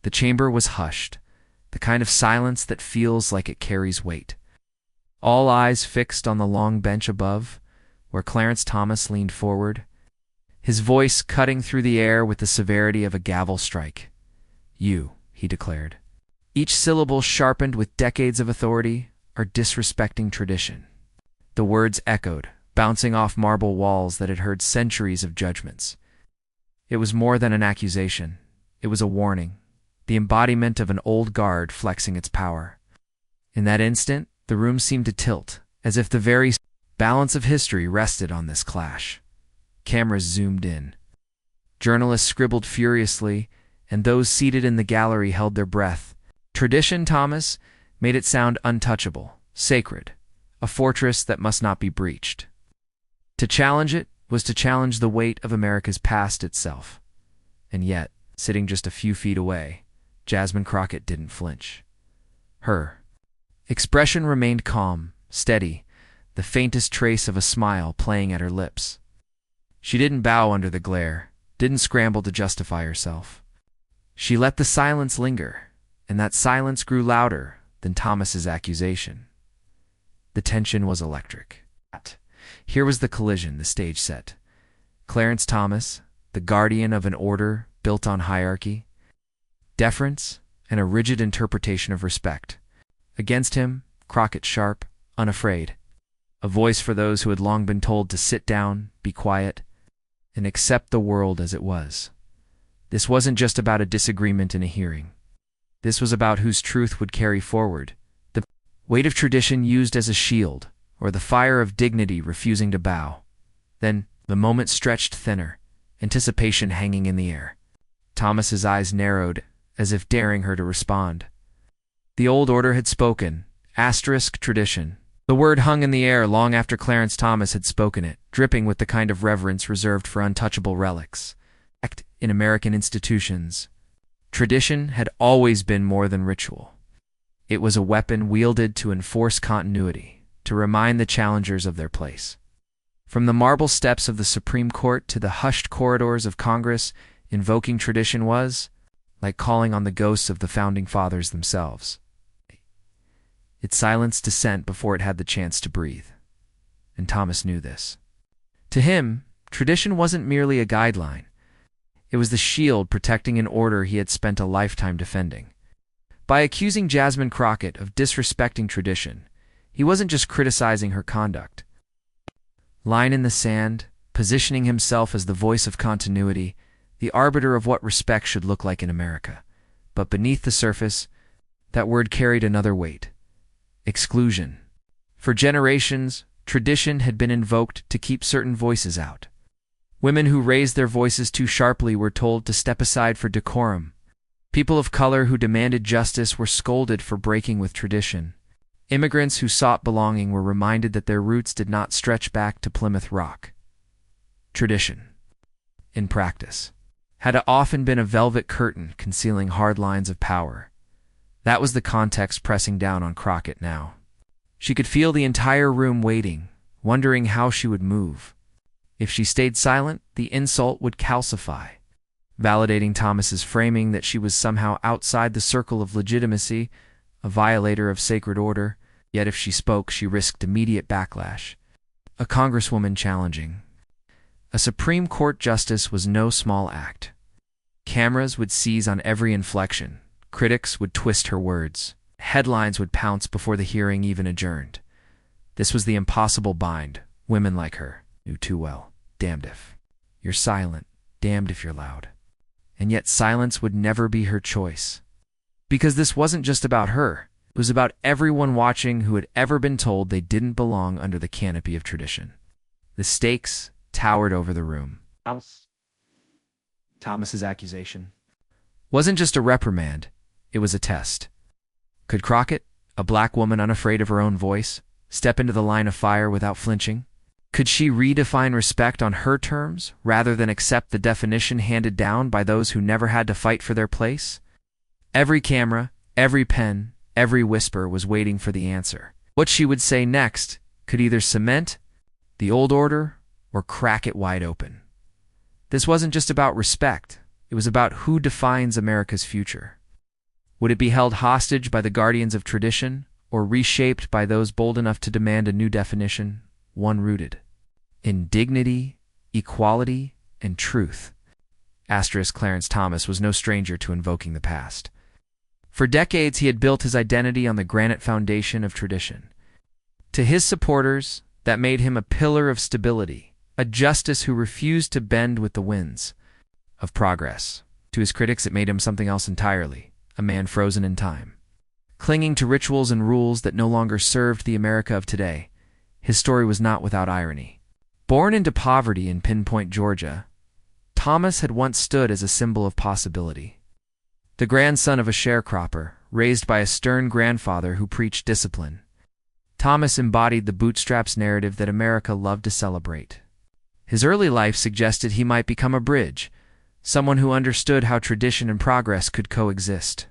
The chamber was hushed, the kind of silence that feels like it carries weight. All eyes fixed on the long bench above, where Clarence Thomas leaned forward, his voice cutting through the air with the severity of a gavel strike. "You," he declared, each syllable sharpened with decades of authority, "are disrespecting tradition." The words echoed, bouncing off marble walls that had heard centuries of judgments. It was more than an accusation. It was a warning, the embodiment of an old guard flexing its power. In that instant, the room seemed to tilt, as if the very balance of history rested on this clash. Cameras zoomed in. Journalists scribbled furiously, and those seated in the gallery held their breath. Tradition, Thomas, made it sound untouchable, sacred, a fortress that must not be breached. To challenge it was to challenge the weight of America's past itself. And yet, sitting just a few feet away, Jasmine Crockett didn't flinch. Her expression remained calm, steady, the faintest trace of a smile playing at her lips. She didn't bow under the glare, didn't scramble to justify herself. She let the silence linger, and that silence grew louder than Thomas's accusation. The tension was electric. Here was the collision the stage set. Clarence Thomas, the guardian of an order built on hierarchy, deference, and a rigid interpretation of respect. Against him, Crockett sharp, unafraid, a voice for those who had long been told to sit down, be quiet, and accept the world as it was. This wasn't just about a disagreement in a hearing. This was about whose truth would carry forward, the weight of tradition used as a shield, or the fire of dignity refusing to bow. Then, the moment stretched thinner, anticipation hanging in the air. Thomas's eyes narrowed, as if daring her to respond. The old order had spoken, asterisk tradition. The word hung in the air long after Clarence Thomas had spoken it, dripping with the kind of reverence reserved for untouchable relics. In American institutions, tradition had always been more than ritual. It was a weapon wielded to enforce continuity, to remind the challengers of their place. From the marble steps of the Supreme Court to the hushed corridors of Congress, invoking tradition was like calling on the ghosts of the Founding Fathers themselves. It silenced dissent before it had the chance to breathe. And Thomas knew this. To him, tradition wasn't merely a guideline. It was the shield protecting an order he had spent a lifetime defending. By accusing Jasmine Crockett of disrespecting tradition, he wasn't just criticizing her conduct. Line in the sand, positioning himself as the voice of continuity, the arbiter of what respect should look like in America. But beneath the surface, that word carried another weight: exclusion. For generations, tradition had been invoked to keep certain voices out. Women who raised their voices too sharply were told to step aside for decorum. People of color who demanded justice were scolded for breaking with tradition. Immigrants who sought belonging were reminded that their roots did not stretch back to Plymouth Rock. Tradition, in practice, had often been a velvet curtain concealing hard lines of power. That was the context pressing down on Crockett now. She could feel the entire room waiting, wondering how she would move. If she stayed silent, the insult would calcify, validating Thomas's framing that she was somehow outside the circle of legitimacy, a violator of sacred order. Yet if she spoke, she risked immediate backlash. A congresswoman challenging. A Supreme Court justice was no small act. Cameras would seize on every inflection. Critics would twist her words. Headlines would pounce before the hearing even adjourned. This was the impossible bind women like her knew too well. Damned if you're silent, damned if you're loud. And yet silence would never be her choice. Because this wasn't just about her. It was about everyone watching who had ever been told they didn't belong under the canopy of tradition. The stakes towered over the room. Thomas's accusation wasn't just a reprimand, it was a test. Could Crockett, a black woman unafraid of her own voice, step into the line of fire without flinching? Could she redefine respect on her terms, rather than accept the definition handed down by those who never had to fight for their place? Every camera, every pen, every whisper was waiting for the answer. What she would say next could either cement the old order or crack it wide open. This wasn't just about respect. It was about who defines America's future. Would it be held hostage by the guardians of tradition, or reshaped by those bold enough to demand a new definition, one rooted in dignity, equality, and truth? Clarence Thomas was no stranger to invoking the past. For decades, he had built his identity on the granite foundation of tradition. To his supporters, that made him a pillar of stability, a justice who refused to bend with the winds of progress. To his critics, it made him something else entirely, a man frozen in time. Clinging to rituals and rules that no longer served the America of today, his story was not without irony. Born into poverty in Pinpoint, Georgia, Thomas had once stood as a symbol of possibility. The grandson of a sharecropper, raised by a stern grandfather who preached discipline, Thomas embodied the bootstraps narrative that America loved to celebrate. His early life suggested he might become a bridge, someone who understood how tradition and progress could coexist.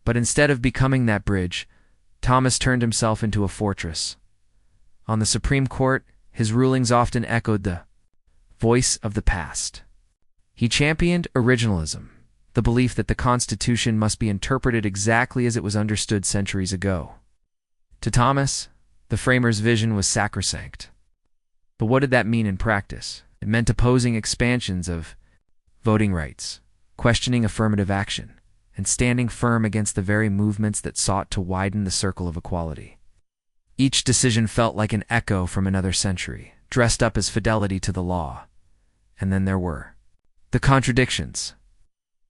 But instead of becoming that bridge, Thomas turned himself into a fortress. On the Supreme Court, his rulings often echoed the voice of the past. He championed originalism, the belief that the Constitution must be interpreted exactly as it was understood centuries ago. To Thomas, the framers' vision was sacrosanct. But what did that mean in practice? It meant opposing expansions of voting rights, questioning affirmative action, and standing firm against the very movements that sought to widen the circle of equality. Each decision felt like an echo from another century, dressed up as fidelity to the law. And then there were the contradictions.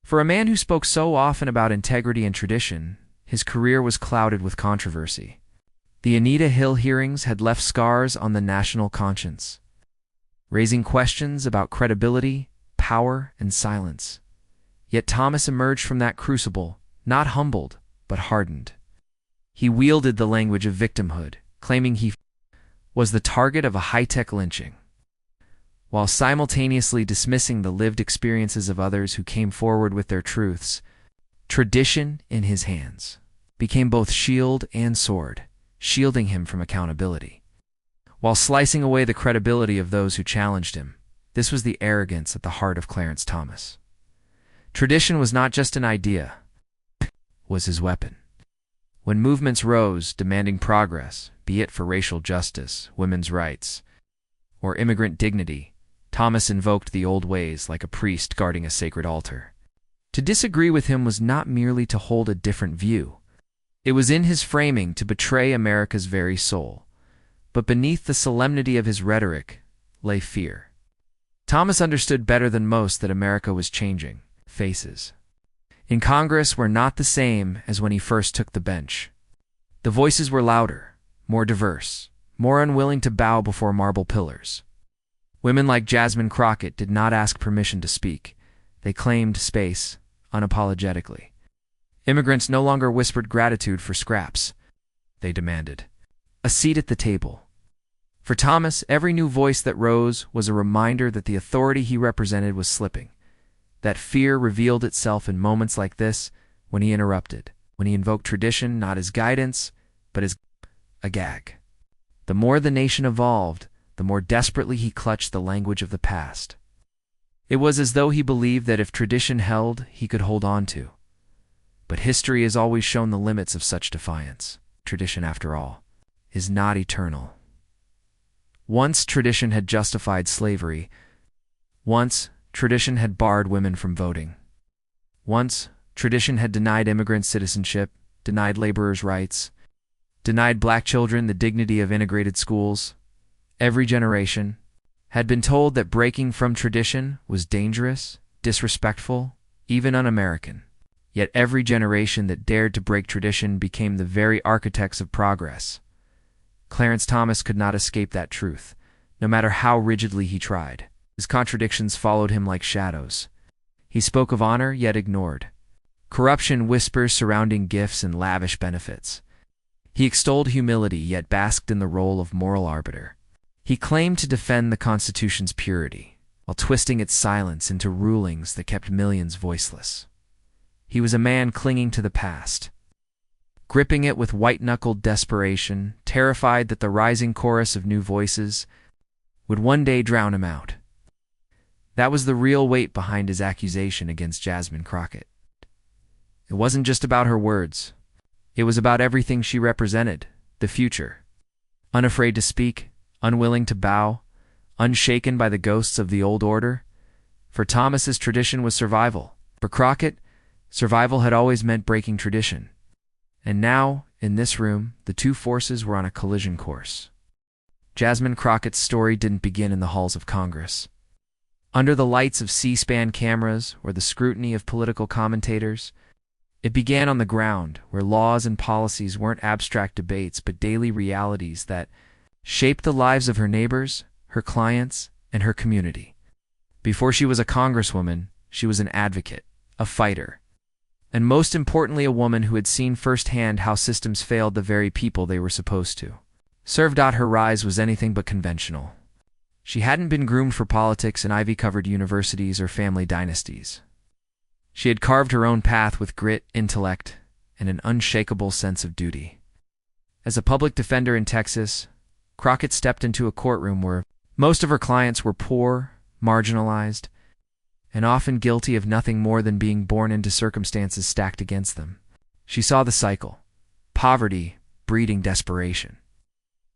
For a man who spoke so often about integrity and tradition, his career was clouded with controversy. The Anita Hill hearings had left scars on the national conscience, raising questions about credibility, power, and silence. Yet Thomas emerged from that crucible, not humbled, but hardened. He wielded the language of victimhood, claiming he was the target of a high-tech lynching, while simultaneously dismissing the lived experiences of others who came forward with their truths. Tradition, in his hands, became both shield and sword, shielding him from accountability, while slicing away the credibility of those who challenged him. This was the arrogance at the heart of Clarence Thomas. Tradition was not just an idea, it was his weapon. When movements rose demanding progress, be it for racial justice, women's rights, or immigrant dignity, Thomas invoked the old ways like a priest guarding a sacred altar. To disagree with him was not merely to hold a different view. It was in his framing to betray America's very soul. But beneath the solemnity of his rhetoric lay fear. Thomas understood better than most that America was changing. Faces in Congress were not the same as when he first took the bench. The voices were louder, more diverse, more unwilling to bow before marble pillars. Women like Jasmine Crockett did not ask permission to speak. They claimed space unapologetically. Immigrants no longer whispered gratitude for scraps. They demanded a seat at the table. For Thomas, every new voice that rose was a reminder that the authority he represented was slipping. That fear revealed itself in moments like this, when he interrupted, when he invoked tradition not as guidance, but as a gag. The more the nation evolved, the more desperately he clutched the language of the past. It was as though he believed that if tradition held, he could hold on to. But history has always shown the limits of such defiance. Tradition, after all, is not eternal. Once tradition had justified slavery. Once tradition had barred women from voting. Once tradition had denied immigrants citizenship, denied laborers' rights, denied black children the dignity of integrated schools. Every generation had been told that breaking from tradition was dangerous, disrespectful, even un-American. Yet every generation that dared to break tradition became the very architects of progress. Clarence Thomas could not escape that truth, no matter how rigidly he tried. His contradictions followed him like shadows. He spoke of honor, yet ignored corruption whispers surrounding gifts and lavish benefits. He extolled humility, yet basked in the role of moral arbiter. He claimed to defend the Constitution's purity, while twisting its silence into rulings that kept millions voiceless. He was a man clinging to the past, gripping it with white-knuckled desperation, terrified that the rising chorus of new voices would one day drown him out. That was the real weight behind his accusation against Jasmine Crockett. It It wasn't just about her words. It was about everything she represented, the future. Unafraid to speak, unwilling to bow, unshaken by the ghosts of the old order. For Thomas's tradition was survival. For Crockett, survival had always meant breaking tradition. And now, in this room, the two forces were on a collision course. Jasmine Crockett's story didn't begin in the halls of Congress. Under the lights of C-SPAN cameras or the scrutiny of political commentators, it began on the ground, where laws and policies weren't abstract debates but daily realities that shaped the lives of her neighbors, her clients, and her community. Before she was a congresswoman, she was an advocate, a fighter, and most importantly a woman who had seen firsthand how systems failed the very people they were supposed to serve. Her rise was anything but conventional. She hadn't been groomed for politics in ivy-covered universities or family dynasties. She had carved her own path with grit, intellect, and an unshakable sense of duty. As a public defender in Texas, Crockett stepped into a courtroom where most of her clients were poor, marginalized, and often guilty of nothing more than being born into circumstances stacked against them. She saw the cycle: poverty breeding desperation,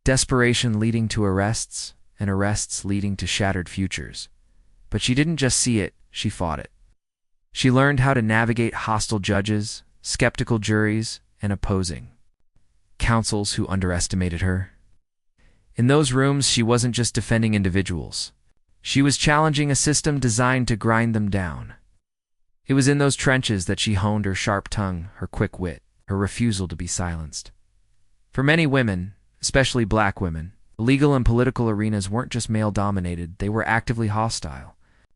desperation leading to arrests, and arrests leading to shattered futures. But she didn't just see it, she fought it. She learned how to navigate hostile judges, skeptical juries, and opposing counsels who underestimated her. In those rooms, she wasn't just defending individuals. She was challenging a system designed to grind them down. It was in those trenches that she honed her sharp tongue, her quick wit, her refusal to be silenced. For many women, especially black women, the legal and political arenas weren't just male-dominated, they were actively hostile.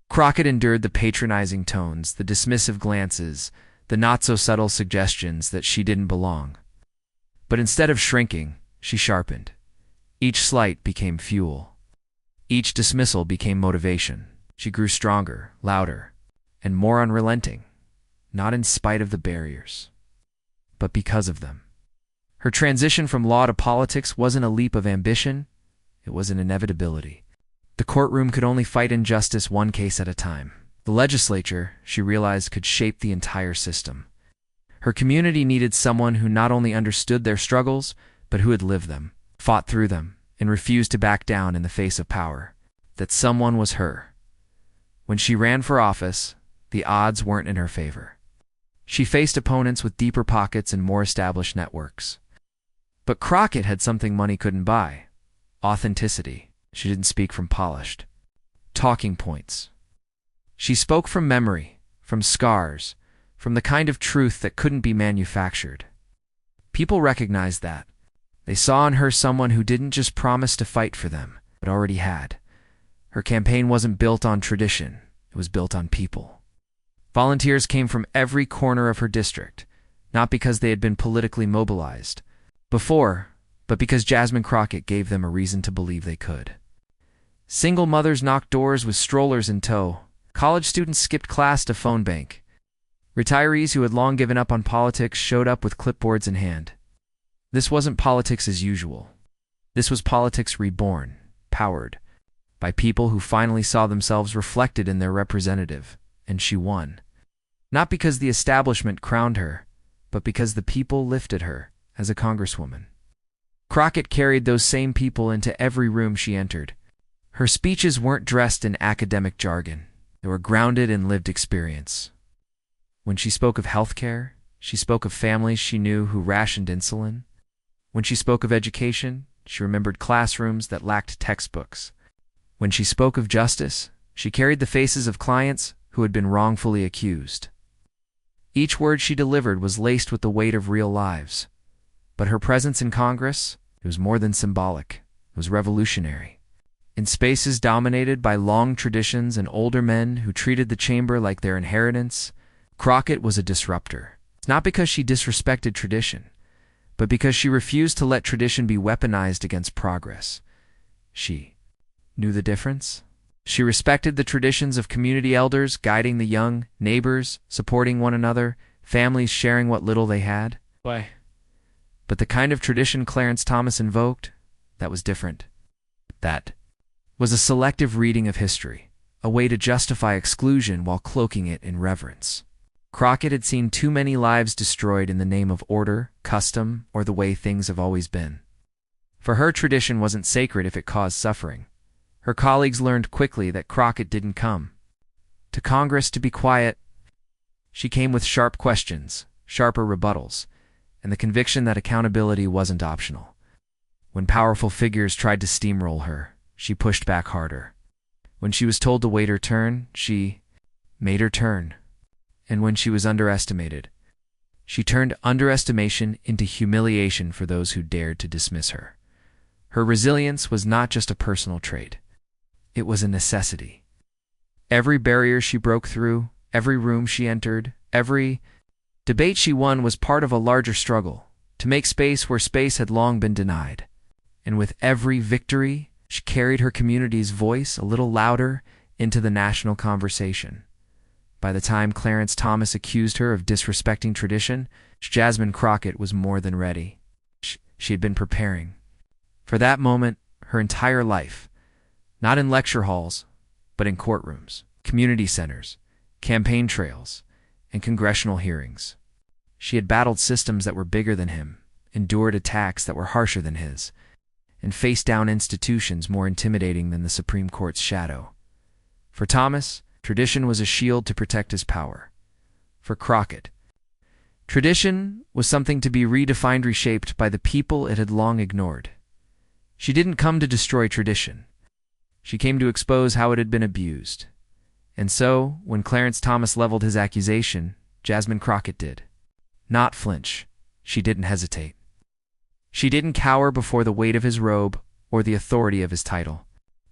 Crockett endured the patronizing tones, the dismissive glances, the not-so-subtle suggestions that she didn't belong. But instead of shrinking, she sharpened. Each slight became fuel. Each dismissal became motivation. She grew stronger, louder, and more unrelenting, not in spite of the barriers, but because of them. Her transition from law to politics wasn't a leap of ambition, it was an inevitability. The courtroom could only fight injustice one case at a time. The legislature, she realized, could shape the entire system. Her community needed someone who not only understood their struggles, but who had lived them, fought through them, and refused to back down in the face of power. That someone was her. When she ran for office, the odds weren't in her favor. She faced opponents with deeper pockets and more established networks. But Crockett had something money couldn't buy: authenticity. She didn't speak from polished talking points. She spoke from memory, from scars, from the kind of truth that couldn't be manufactured. People recognized that. They saw in her someone who didn't just promise to fight for them, but already had. Her campaign wasn't built on tradition, it was built on people. Volunteers came from every corner of her district, not because they had been politically mobilized before, but because Jasmine Crockett gave them a reason to believe they could. Single mothers knocked doors with strollers in tow. College students skipped class to phone bank. Retirees who had long given up on politics showed up with clipboards in hand. This wasn't politics as usual. This was politics reborn, powered by people who finally saw themselves reflected in their representative, and she won. Not because the establishment crowned her, but because the people lifted her as a congresswoman. Crockett carried those same people into every room she entered. Her speeches weren't dressed in academic jargon. They were grounded in lived experience. When she spoke of healthcare, she spoke of families she knew who rationed insulin. When she spoke of education, she remembered classrooms that lacked textbooks. When she spoke of justice, she carried the faces of clients who had been wrongfully accused. Each word she delivered was laced with the weight of real lives. But her presence in Congress, it was more than symbolic. It was revolutionary. In spaces dominated by long traditions and older men who treated the chamber like their inheritance, Crockett was a disruptor. It's not because she disrespected tradition, but because she refused to let tradition be weaponized against progress. She knew the difference. She respected the traditions of community elders guiding the young, neighbors supporting one another, families sharing what little they had. Why? But the kind of tradition Clarence Thomas invoked, that was different. That was a selective reading of history, a way to justify exclusion while cloaking it in reverence. Crockett had seen too many lives destroyed in the name of order, custom, or the way things have always been. For her, tradition wasn't sacred if it caused suffering. Her colleagues learned quickly that Crockett didn't come to Congress to be quiet. She came with sharp questions, sharper rebuttals, and the conviction that accountability wasn't optional. When powerful figures tried to steamroll her, she pushed back harder. When she was told to wait her turn, she made her turn. And when she was underestimated, she turned underestimation into humiliation for those who dared to dismiss her. Her resilience was not just a personal trait. It was a necessity. Every barrier she broke through, every room she entered, every debate she won was part of a larger struggle to make space where space had long been denied. And with every victory, she carried her community's voice a little louder into the national conversation. By the time Clarence Thomas accused her of disrespecting tradition, Jasmine Crockett was more than ready. She had been preparing for that moment her entire life, not in lecture halls, but in courtrooms, community centers, campaign trails, and congressional hearings. She had battled systems that were bigger than him, endured attacks that were harsher than his, and faced down institutions more intimidating than the Supreme Court's shadow. For Thomas, tradition was a shield to protect his power. For Crockett, tradition was something to be redefined, reshaped by the people it had long ignored. She didn't come to destroy tradition. She came to expose how it had been abused. And so, when Clarence Thomas leveled his accusation, Jasmine Crockett did not flinch. She didn't hesitate. She didn't cower before the weight of his robe or the authority of his title.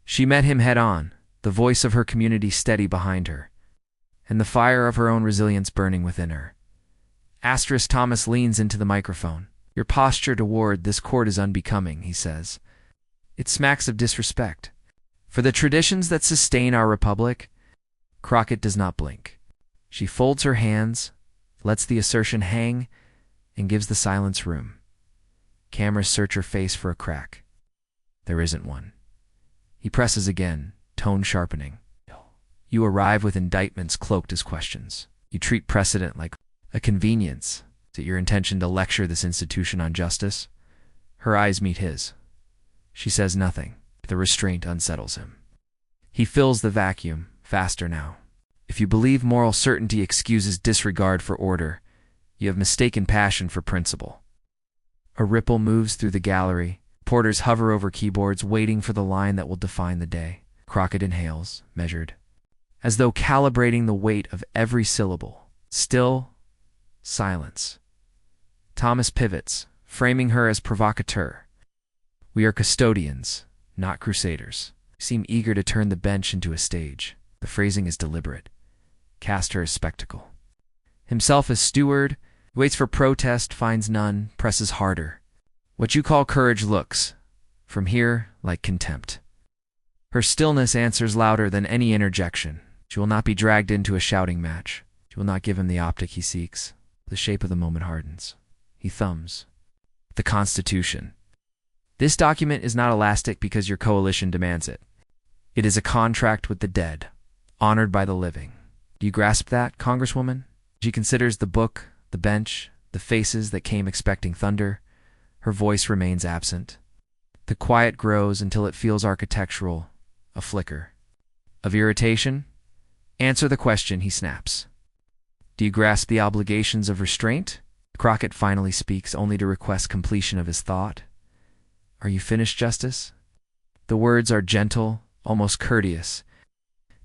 She met him head on, the voice of her community steady behind her, and the fire of her own resilience burning within her. Thomas leans into the microphone. "Your posture toward this court is unbecoming," he says. "It smacks of disrespect. For the traditions that sustain our republic." Crockett does not blink. She folds her hands, lets the assertion hang, and gives the silence room. Cameras search her face for a crack. There isn't one. He presses again, tone sharpening. "You arrive with indictments cloaked as questions. You treat precedent like a convenience. Is it your intention to lecture this institution on justice?" Her eyes meet his. She says nothing. The restraint unsettles him. He fills the vacuum, faster now. "If you believe moral certainty excuses disregard for order, you have mistaken passion for principle." A ripple moves through the gallery. Porters hover over keyboards, waiting for the line that will define the day. Crockett inhales, measured, as though calibrating the weight of every syllable. Still, silence. Thomas pivots, framing her as provocateur. "We are custodians, not crusaders." Seem eager to turn the bench into a stage. The phrasing is deliberate. Cast her as spectacle. Himself as steward, waits for protest, finds none, presses harder. "What you call courage looks, from here, like contempt." Her stillness answers louder than any interjection. She will not be dragged into a shouting match. She will not give him the optic he seeks. The shape of the moment hardens. He thumbs. "The Constitution. This document is not elastic because your coalition demands it. It is a contract with the dead, honored by the living. Do you grasp that, Congresswoman?" She considers the book, the bench, the faces that came expecting thunder. Her voice remains absent. The quiet grows until it feels architectural, a flicker. Of irritation? "Answer the question," he snaps. "Do you grasp the obligations of restraint?" Crockett finally speaks, only to request completion of his thought. "Are you finished, Justice?" The words are gentle, almost courteous.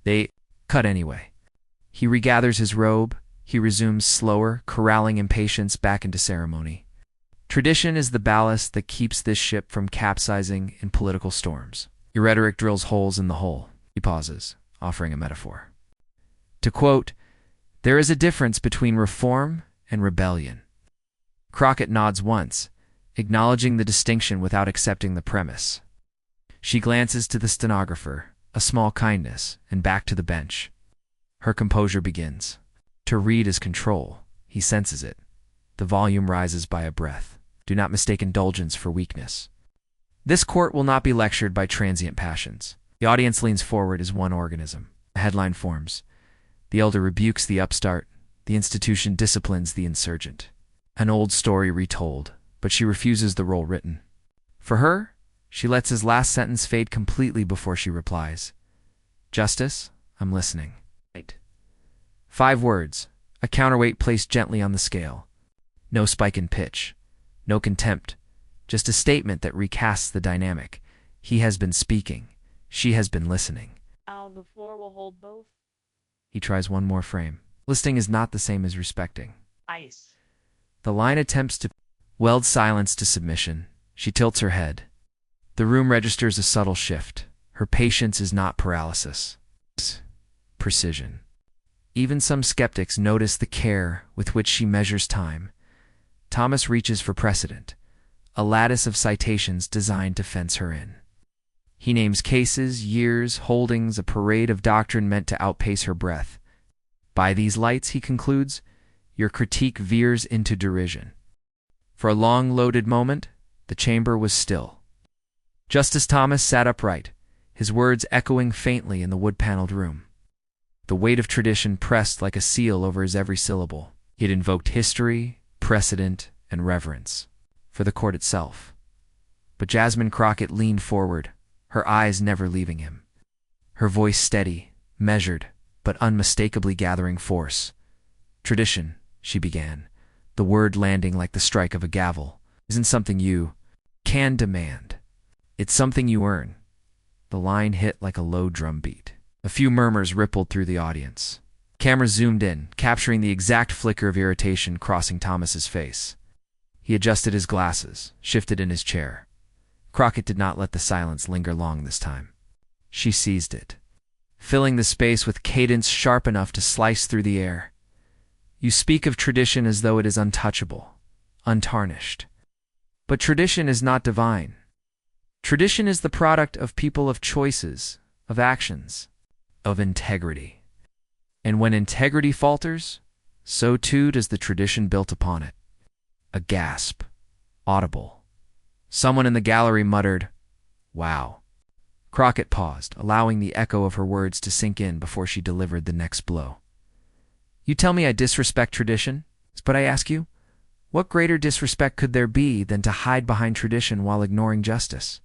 They cut anyway. He regathers his robe. He resumes slower, corralling impatience back into ceremony. "Tradition is the ballast that keeps this ship from capsizing in political storms. Your rhetoric drills holes in the hull." He pauses, offering a metaphor. To quote, "There is a difference between reform and rebellion." Crockett nods once, acknowledging the distinction without accepting the premise. She glances to the stenographer, a small kindness, and back to the bench. Her composure begins. To read is control. He senses it. The volume rises by a breath. Do not mistake indulgence for weakness. This court will not be lectured by transient passions. The audience leans forward as one organism. A headline forms. The elder rebukes the upstart. The institution disciplines the insurgent. An old story retold, but she refuses the role written. For her, she lets his last sentence fade completely before she replies. Justice, I'm listening. 5 words, a counterweight placed gently on the scale. No spike in pitch, no contempt, just a statement that recasts the dynamic. He has been speaking. She has been listening. The floor will hold both. He tries one more frame. Listening is not the same as respecting. Ice. The line attempts to weld silence to submission. She tilts her head. The room registers a subtle shift. Her patience is not paralysis. Precision. Even some skeptics notice the care with which she measures time. Thomas reaches for precedent, a lattice of citations designed to fence her in. He names cases, years, holdings, a parade of doctrine meant to outpace her breath. By these lights, he concludes, your critique veers into derision. For a long, loaded moment, the chamber was still. Justice Thomas sat upright, his words echoing faintly in the wood-paneled room. The weight of tradition pressed like a seal over his every syllable. He had invoked history, precedent, and reverence for the court itself. But Jasmine Crockett leaned forward, her eyes never leaving him. Her voice steady, measured, but unmistakably gathering force. Tradition, she began, the word landing like the strike of a gavel, isn't something you can demand. It's something you earn. The line hit like a low drum beat. A few murmurs rippled through the audience. Camera zoomed in, capturing the exact flicker of irritation crossing Thomas's face. He adjusted his glasses, shifted in his chair. Crockett did not let the silence linger long this time. She seized it, filling the space with cadence sharp enough to slice through the air. You speak of tradition as though it is untouchable, untarnished. But tradition is not divine. Tradition is the product of people, of choices, of actions, of integrity. And when integrity falters, so too does the tradition built upon it. A gasp, audible. Someone in the gallery muttered, "Wow." Crockett paused, allowing the echo of her words to sink in before she delivered the next blow. You tell me I disrespect tradition, but I ask you, what greater disrespect could there be than to hide behind tradition while ignoring justice?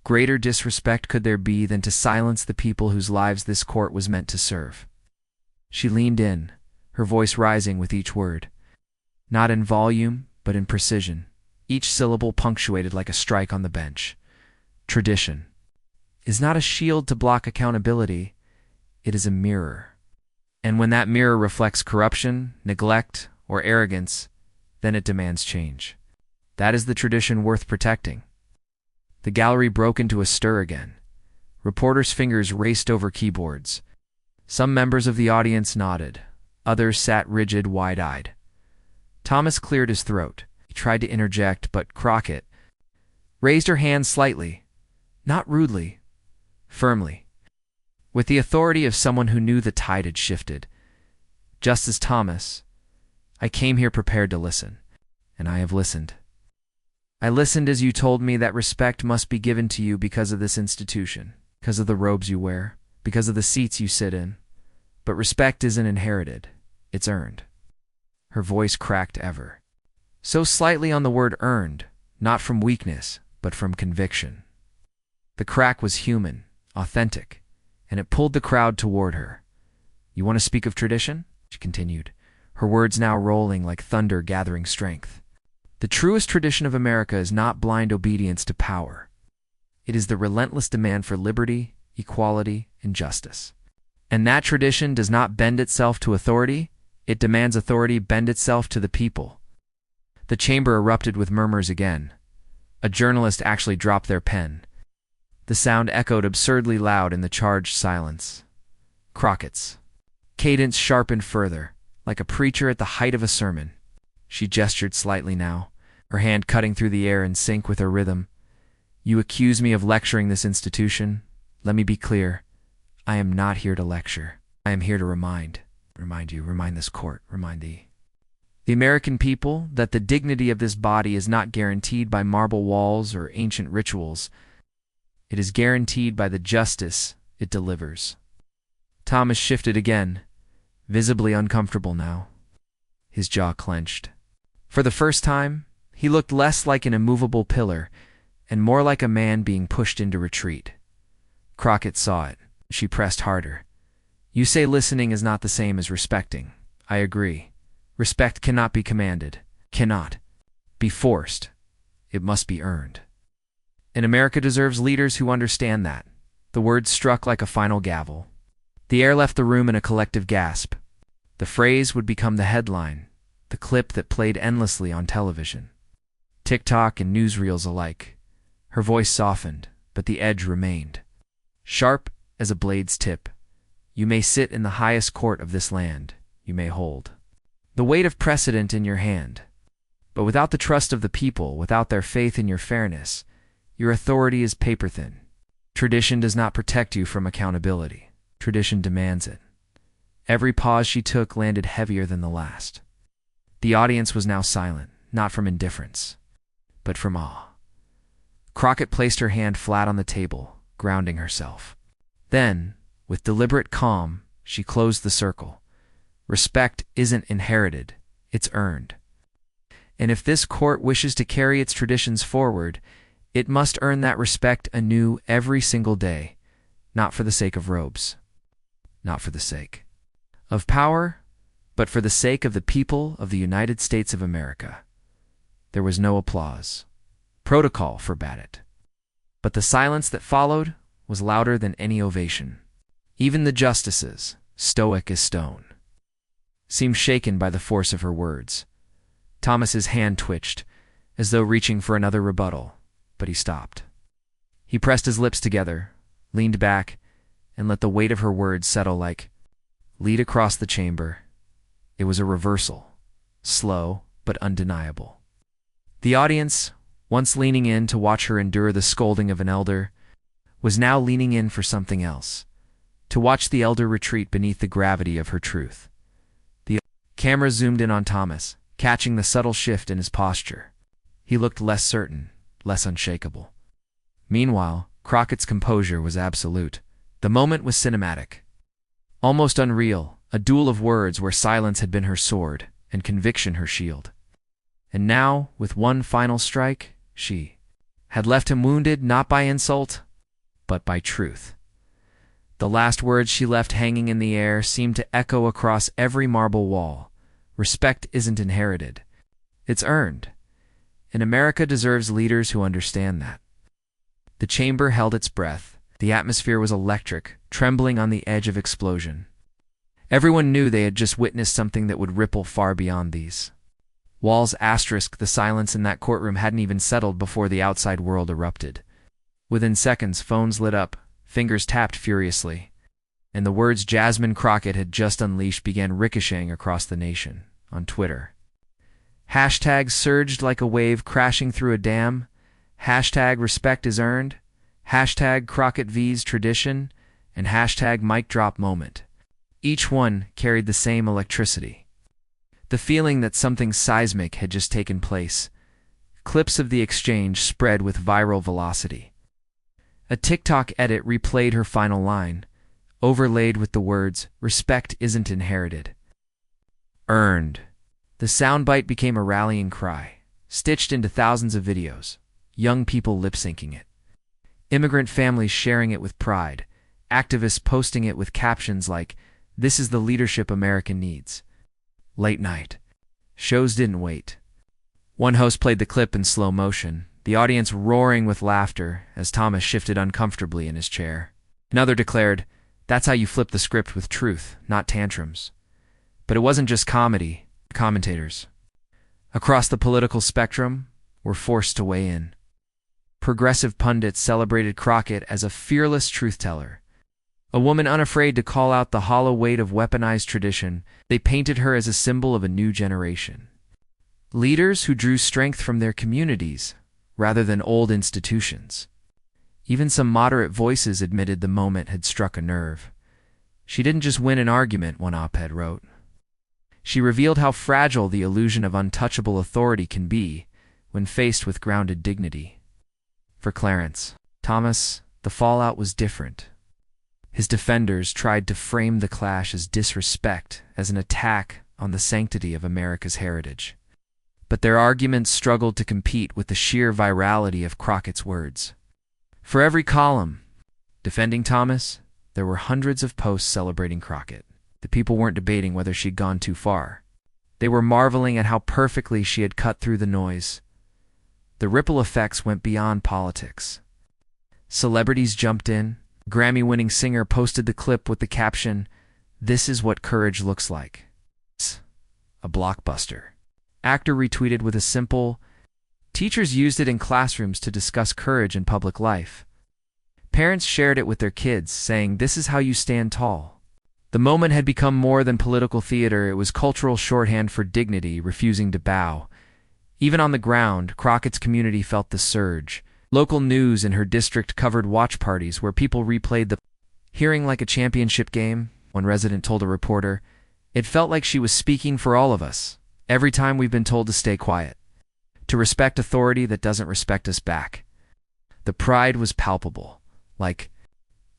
Greater disrespect could there be than to silence the people whose lives this court was meant to serve? She leaned in, her voice rising with each word. Not in volume, but in precision, each syllable punctuated like a strike on the bench. Tradition is not a shield to block accountability, it is a mirror. And when that mirror reflects corruption, neglect, or arrogance, then it demands change. That is the tradition worth protecting. The gallery broke into a stir again. Reporters' fingers raced over keyboards. Some members of the audience nodded. Others sat rigid, wide-eyed. Thomas cleared his throat. He tried to interject, but Crockett raised her hand slightly, not rudely, firmly, with the authority of someone who knew the tide had shifted. Justice Thomas, I came here prepared to listen, and I have listened. I listened as you told me that respect must be given to you because of this institution, because of the robes you wear, because of the seats you sit in. But respect isn't inherited, it's earned. Her voice cracked ever so slightly on the word earned, not from weakness, but from conviction. The crack was human, authentic, and it pulled the crowd toward her. You want to speak of tradition? She continued, her words now rolling like thunder gathering strength. The truest tradition of America is not blind obedience to power. It is the relentless demand for liberty, equality, and justice. And that tradition does not bend itself to authority, it demands authority bend itself to the people. The chamber erupted with murmurs again. A journalist actually dropped their pen. The sound echoed absurdly loud in the charged silence. Crockett's cadence sharpened further, like a preacher at the height of a sermon. She gestured slightly now, her hand cutting through the air in sync with her rhythm. You accuse me of lecturing this institution. Let me be clear. I am not here to lecture. I am here to remind this court, remind the American people that the dignity of this body is not guaranteed by marble walls or ancient rituals. It is guaranteed by the justice it delivers. Thomas shifted again, visibly uncomfortable now. His jaw clenched. For the first time, he looked less like an immovable pillar and more like a man being pushed into retreat. Crockett saw it. She pressed harder. You say listening is not the same as respecting. I agree. Respect cannot be commanded, cannot be forced. It must be earned. And America deserves leaders who understand that. The words struck like a final gavel. The air left the room in a collective gasp. The phrase would become the headline, the clip that played endlessly on television. TikTok and newsreels alike. Her voice softened, but the edge remained. Sharp as a blade's tip. You may sit in the highest court of this land. You may hold the weight of precedent in your hand. But without the trust of the people, without their faith in your fairness, your authority is paper-thin. Tradition does not protect you from accountability. Tradition demands it. Every pause she took landed heavier than the last. The audience was now silent, not from indifference, but from awe. Crockett placed her hand flat on the table, grounding herself. Then, with deliberate calm, she closed the circle. Respect isn't inherited, it's earned. And if this court wishes to carry its traditions forward, it must earn that respect anew every single day, not for the sake of robes, not for the sake of power, but for the sake of the people of the United States of America. There was no applause. Protocol forbade it. But the silence that followed was louder than any ovation. Even the justices, stoic as stone, seemed shaken by the force of her words. Thomas's hand twitched, as though reaching for another rebuttal, but he stopped. He pressed his lips together, leaned back, and let the weight of her words settle like lead across the chamber. It was a reversal, slow but undeniable. The audience, once leaning in to watch her endure the scolding of an elder, was now leaning in for something else, to watch the elder retreat beneath the gravity of her truth. The camera zoomed in on Thomas, catching the subtle shift in his posture. He looked less certain, less unshakable. Meanwhile, Crockett's composure was absolute. The moment was cinematic. Almost unreal, a duel of words where silence had been her sword and conviction her shield. And now, with one final strike, she had left him wounded not by insult, but by truth. The last words she left hanging in the air seemed to echo across every marble wall. Respect isn't inherited. It's earned. And America deserves leaders who understand that. The chamber held its breath. The atmosphere was electric, trembling on the edge of explosion. Everyone knew they had just witnessed something that would ripple far beyond these walls. The silence in that courtroom hadn't even settled before the outside world erupted. Within seconds, phones lit up, fingers tapped furiously, and the words Jasmine Crockett had just unleashed began ricocheting across the nation. On Twitter, hashtags surged like a wave crashing through a dam. Hashtag respect is earned. Hashtag Crockett vs tradition. And hashtag mic drop moment. Each one carried the same electricity. The feeling that something seismic had just taken place. Clips of the exchange spread with viral velocity. A TikTok edit replayed her final line, overlaid with the words, "Respect isn't inherited. Earned." The soundbite became a rallying cry, stitched into thousands of videos, young people lip-syncing it, immigrant families sharing it with pride, activists posting it with captions like, "This is the leadership America needs." Late night. Shows didn't wait. One host played the clip in slow motion, the audience roaring with laughter as Thomas shifted uncomfortably in his chair. Another declared, "That's how you flip the script with truth, not tantrums." But it wasn't just comedy. Commentators across the political spectrum were forced to weigh in. Progressive pundits celebrated Crockett as a fearless truth-teller, a woman unafraid to call out the hollow weight of weaponized tradition. They painted her as a symbol of a new generation. Leaders who drew strength from their communities rather than old institutions. Even some moderate voices admitted the moment had struck a nerve. She didn't just win an argument, one op-ed wrote. She revealed how fragile the illusion of untouchable authority can be when faced with grounded dignity. For Clarence Thomas, the fallout was different. His defenders tried to frame the clash as disrespect, as an attack on the sanctity of America's heritage. But their arguments struggled to compete with the sheer virality of Crockett's words. For every column defending Thomas, there were hundreds of posts celebrating Crockett. The people weren't debating whether she'd gone too far. They were marveling at how perfectly she had cut through the noise. The ripple effects went beyond politics. Celebrities jumped in. Grammy-winning singer posted the clip with the caption, "This is what courage looks like." A blockbuster. Actor retweeted with a simple, "Teachers used it in classrooms to discuss courage in public life." Parents shared it with their kids, saying, "This is how you stand tall." The moment had become more than political theater. It was cultural shorthand for dignity, refusing to bow. Even on the ground, Crockett's community felt the surge. Local news in her district covered watch parties where people replayed the hearing like a championship game. One resident told a reporter, "It felt like she was speaking for all of us. Every time we've been told to stay quiet, to respect authority that doesn't respect us back." The pride was palpable, like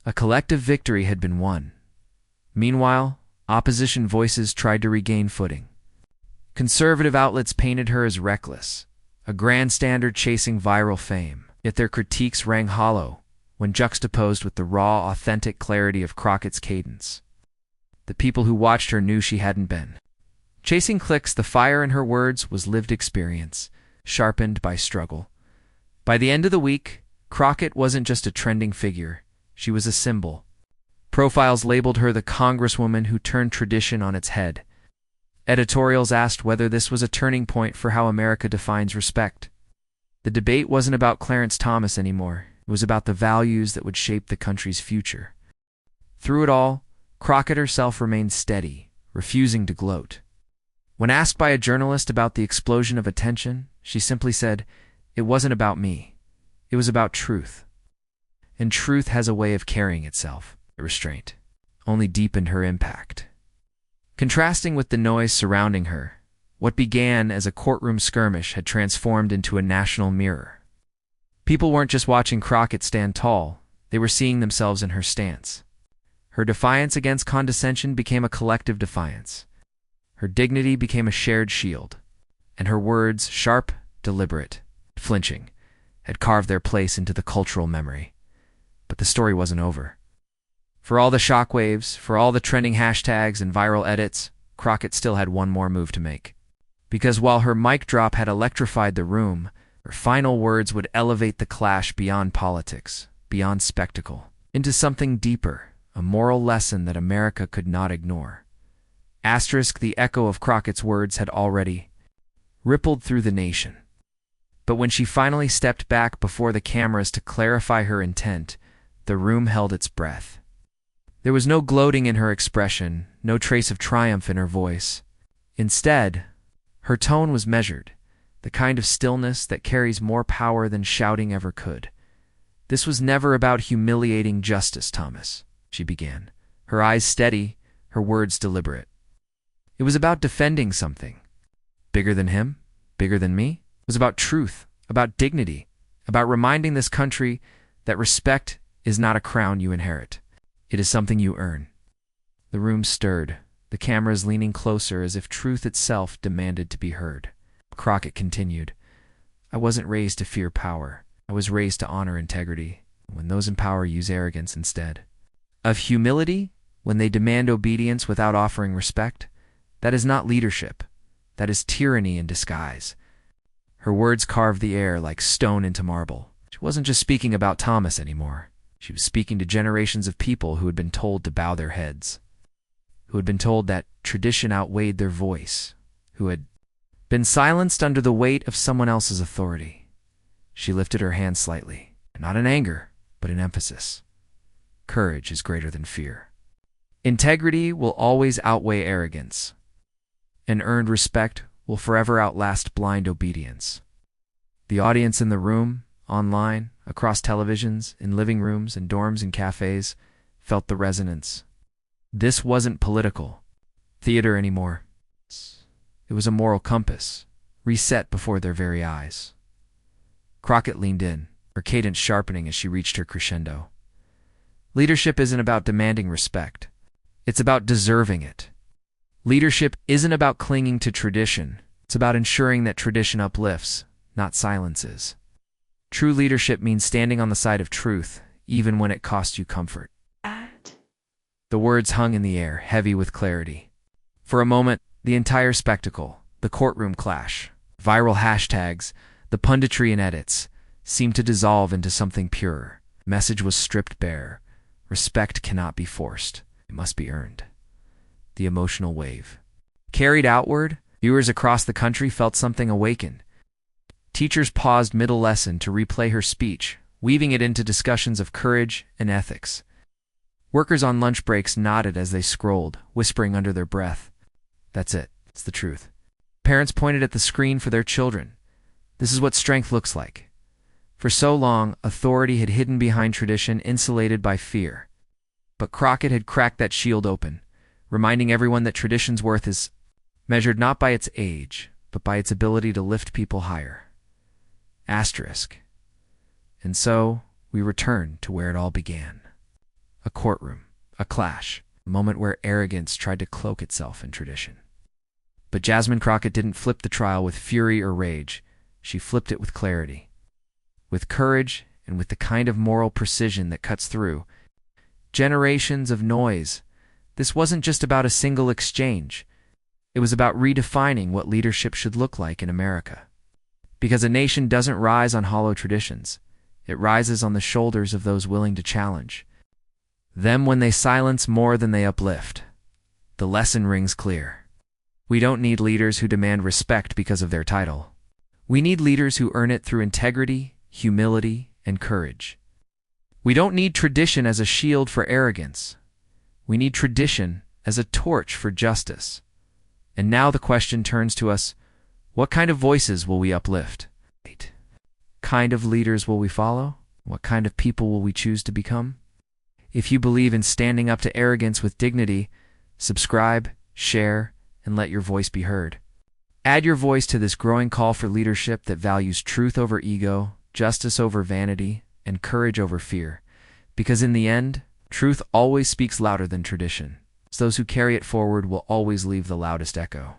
a collective victory had been won. Meanwhile, opposition voices tried to regain footing. Conservative outlets painted her as reckless, a grandstander chasing viral fame. Yet their critiques rang hollow when juxtaposed with the raw, authentic clarity of Crockett's cadence. The people who watched her knew she hadn't been chasing clicks. The fire in her words was lived experience, sharpened by struggle. By the end of the week, Crockett wasn't just a trending figure. She was a symbol. Profiles labeled her the congresswoman who turned tradition on its head. Editorials asked whether this was a turning point for how America defines respect. The debate wasn't about Clarence Thomas anymore. It was about the values that would shape the country's future. Through it all, Crockett herself remained steady, refusing to gloat. When asked by a journalist about the explosion of attention, she simply said, "It wasn't about me. It was about truth." And truth has a way of carrying itself. The restraint only deepened her impact. Contrasting with the noise surrounding her, what began as a courtroom skirmish had transformed into a national mirror. People weren't just watching Crockett stand tall, they were seeing themselves in her stance. Her defiance against condescension became a collective defiance. Her dignity became a shared shield, and her words, sharp, deliberate, flinching, had carved their place into the cultural memory. But the story wasn't over. For all the shockwaves, for all the trending hashtags and viral edits, Crockett still had one more move to make. Because while her mic drop had electrified the room, her final words would elevate the clash beyond politics, beyond spectacle, into something deeper, a moral lesson that America could not ignore. The echo of Crockett's words had already rippled through the nation. But when she finally stepped back before the cameras to clarify her intent, the room held its breath. There was no gloating in her expression, no trace of triumph in her voice. Instead, her tone was measured, the kind of stillness that carries more power than shouting ever could. "This was never about humiliating Justice Thomas," she began, her eyes steady, her words deliberate. "It was about defending something. Bigger than him? Bigger than me? It was about truth, about dignity, about reminding this country that respect is not a crown you inherit. It is something you earn." The room stirred, the cameras leaning closer as if truth itself demanded to be heard. Crockett continued, "I wasn't raised to fear power. I was raised to honor integrity, when those in power use arrogance instead. Of humility, when they demand obedience without offering respect, that is not leadership. That is tyranny in disguise." Her words carved the air like stone into marble. She wasn't just speaking about Thomas anymore. She was speaking to generations of people who had been told to bow their heads, who had been told that tradition outweighed their voice, who had been silenced under the weight of someone else's authority. She lifted her hand slightly, not in anger, but in emphasis. Courage is greater than fear. Integrity will always outweigh arrogance, and earned respect will forever outlast blind obedience. The audience in the room, online, across televisions, in living rooms and dorms and cafes, felt the resonance. This wasn't political theater anymore. It was a moral compass, reset before their very eyes. Crockett leaned in, her cadence sharpening as she reached her crescendo. Leadership isn't about demanding respect. It's about deserving it. Leadership isn't about clinging to tradition. It's about ensuring that tradition uplifts, not silences. True leadership means standing on the side of truth, even when it costs you comfort. The words hung in the air, heavy with clarity. For a moment, the entire spectacle, the courtroom clash, viral hashtags, the punditry and edits, seemed to dissolve into something purer. The message was stripped bare. Respect cannot be forced. It must be earned. The emotional wave. Carried outward, viewers across the country felt something awaken. Teachers paused mid-lesson to replay her speech, weaving it into discussions of courage and ethics. Workers on lunch breaks nodded as they scrolled, whispering under their breath, "That's it. It's the truth." Parents pointed at the screen for their children. This is what strength looks like. For so long, authority had hidden behind tradition, insulated by fear. But Crockett had cracked that shield open, reminding everyone that tradition's worth is measured not by its age, but by its ability to lift people higher. Asterisk. And so, we return to where it all began. A courtroom, a clash, a moment where arrogance tried to cloak itself in tradition. But Jasmine Crockett didn't flip the trial with fury or rage. She flipped it with clarity. With courage and with the kind of moral precision that cuts through generations of noise. This wasn't just about a single exchange. It was about redefining what leadership should look like in America. Because a nation doesn't rise on hollow traditions. It rises on the shoulders of those willing to challenge them when they silence more than they uplift. The lesson rings clear. We don't need leaders who demand respect because of their title. We need leaders who earn it through integrity, humility, and courage. We don't need tradition as a shield for arrogance. We need tradition as a torch for justice. And now the question turns to us, what kind of voices will we uplift? What kind of leaders will we follow? What kind of people will we choose to become? If you believe in standing up to arrogance with dignity, subscribe, share, and let your voice be heard. Add your voice to this growing call for leadership that values truth over ego, justice over vanity, and courage over fear. Because in the end, truth always speaks louder than tradition. Those who carry it forward will always leave the loudest echo.